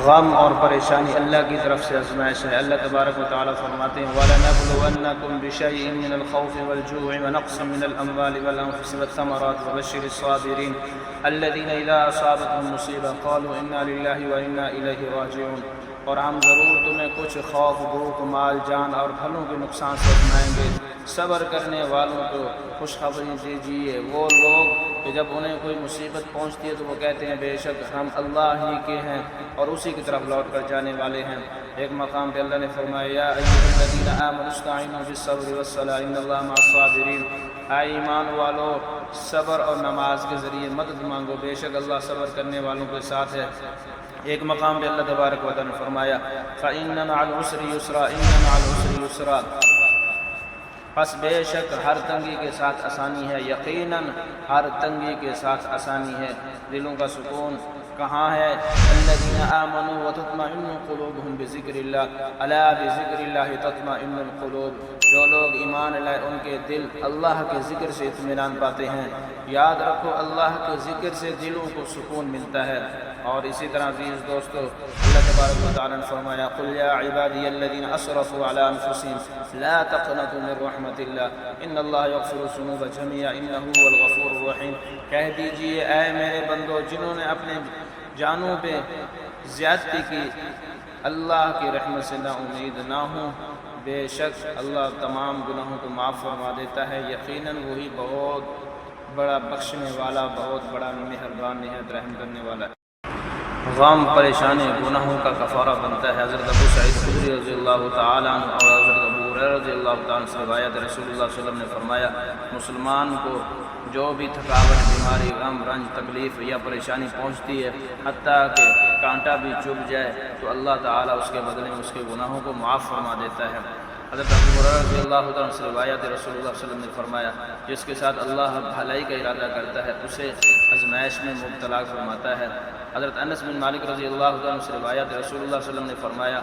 غم اور پریشانی اللہ کی طرف سے آزمائش ہے۔ اللہ تبارک و تعالیٰ فرماتے ہیں وَلَنَبْلُوَنَّكُمْ بِشَيْءٍ مِّنَ الْخَوْفِ وَالْجُوعِ وَنَقْصٍ مِّنَ الْأَمْوَالِ وَالْأَنفُسِ وَالثَّمَرَاتِ وَبَشِّرِ الصَّابِرِينَ الَّذِينَ إِذَا أَصَابَتْهُم مُّصِيبَةٌ قَالُوا إِنَّا لِلَّهِ وَإِنَّا إِلَيْهِ راجعون۔ اور ہم ضرور تمہیں کچھ خوف، بھوک، مال، جان اور پھلوں کے نقصان سے آزمائیں گے۔ صبر کرنے والوں کو خوشخبری دیجیے، وہ لوگ کہ جب انہیں کوئی مصیبت پہنچتی ہے تو وہ کہتے ہیں بے شک ہم اللہ ہی کے ہیں اور اسی کی طرف لوٹ کر جانے والے ہیں۔ ایک مقام پہ اللہ نے فرمایا یا ایھا الذین آمنوا استعینوا بالصبر والصلاۃ ان اللہ مع الصابرین، اے ایمان والو صبر اور نماز کے ذریعے مدد مانگو، بے شک اللہ صبر کرنے والوں کے ساتھ ہے۔ ایک مقام پہ اللہ تبارک و تعالیٰ نے فرمایا فَإِنَّ مَعَ الْعُسْرِ يُسْرًا إِنَّ مَعَ الْعُسْرِ يُسْرًا، پس بے شک ہر تنگی کے ساتھ آسانی ہے، یقیناً ہر تنگی کے ساتھ آسانی ہے۔ دلوں کا سکون کہاں ہے؟ الذین آمنوا وتطمئن قلوبهم بذکر اللہ الا بذکر اللہ تطمئن القلوب، جو لوگ ایمان لائے ان کے دل اللہ کے ذکر سے اطمینان پاتے ہیں۔ یاد رکھو اللہ کے ذکر سے دلوں کو سکون ملتا ہے۔ اور اسی طرح عزیز دوستو اللہ تبارک و تعالیٰ نے فرمایا قل یا عبادی الذین اسرفوا علی انفسهم لا تقنطوا من رحمت اللہ ان اللہ یغفر الذنوب جميعا انہ هو الغفور الرحیم، کہہ دیجئے اے میرے بندو جنہوں نے اپنے جانوں پہ زیادتی کی، اللہ کی رحمت سے نا امید نہ ہوں، بے شک اللہ تمام گناہوں کو معاف فرما دیتا ہے، یقیناً وہی بہت بڑا بخشنے والا، بہت بڑا مہربان، نہایت رحم کرنے والا ہے۔ غم پریشانی گناہوں کا کفارہ بنتا ہے۔ حضرت ابو سعید خدری رضی اللہ تعالیٰ عنہ اور حضرت ابو ہریرہ رضی اللہ تعالیٰ عنہ سے روایت ہے، رسول اللہ صلی اللہ علیہ وسلم نے فرمایا مسلمان کو جو بھی تھکاوٹ، بیماری، غم، رنج، تکلیف یا پریشانی پہنچتی ہے، حتیٰ کہ کانٹا بھی چبھ جائے تو اللہ تعالیٰ اس کے بدلے میں اس کے گناہوں کو معاف فرما دیتا ہے۔ حضرت ابو ہریرہ رضی اللہ تعالیٰ عنہ سے روایت ہے، رسول اللہ صلی اللہ علیہ وسلم نے فرمایا جس کے ساتھ اللہ بھلائی کا ارادہ کرتا ہے اسے آزمائش میں مبتلا فرماتا ہے۔ حضرت انس بن مالک رضی اللہ عنہ سے روایت ہے، رسول اللہ صلی اللہ علیہ وسلم نے فرمایا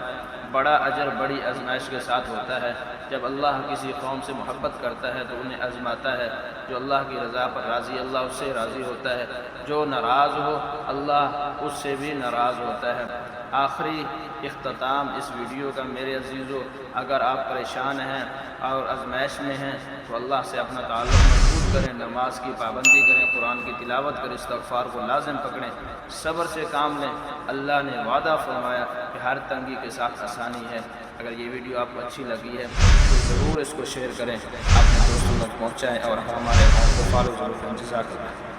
بڑا اجر بڑی آزمائش کے ساتھ ہوتا ہے، جب اللہ کسی قوم سے محبت کرتا ہے تو انہیں آزماتا ہے، جو اللہ کی رضا پر راضی اللہ اس سے راضی ہوتا ہے، جو ناراض ہو اللہ اس سے بھی ناراض ہوتا ہے۔ آخری اختتام اس ویڈیو کا میرے عزیزو، اگر آپ پریشان ہیں اور آزمائش میں ہیں تو اللہ سے اپنا تعلق مضبوط کریں، نماز کی پابندی کریں، قرآن کی تلاوت کریں، استغفار کو لازم پکڑیں، صبر سے کام لیں۔ اللہ نے وعدہ فرمایا کہ ہر تنگی کے ساتھ آسانی ہے۔ اگر یہ ویڈیو آپ کو اچھی لگی ہے تو ضرور اس کو شیئر کریں، اپنے دوستوں تک پہنچائیں اور ہمارے اکاؤنٹ کو فالو ضرور کریں۔ جزاک اللہ۔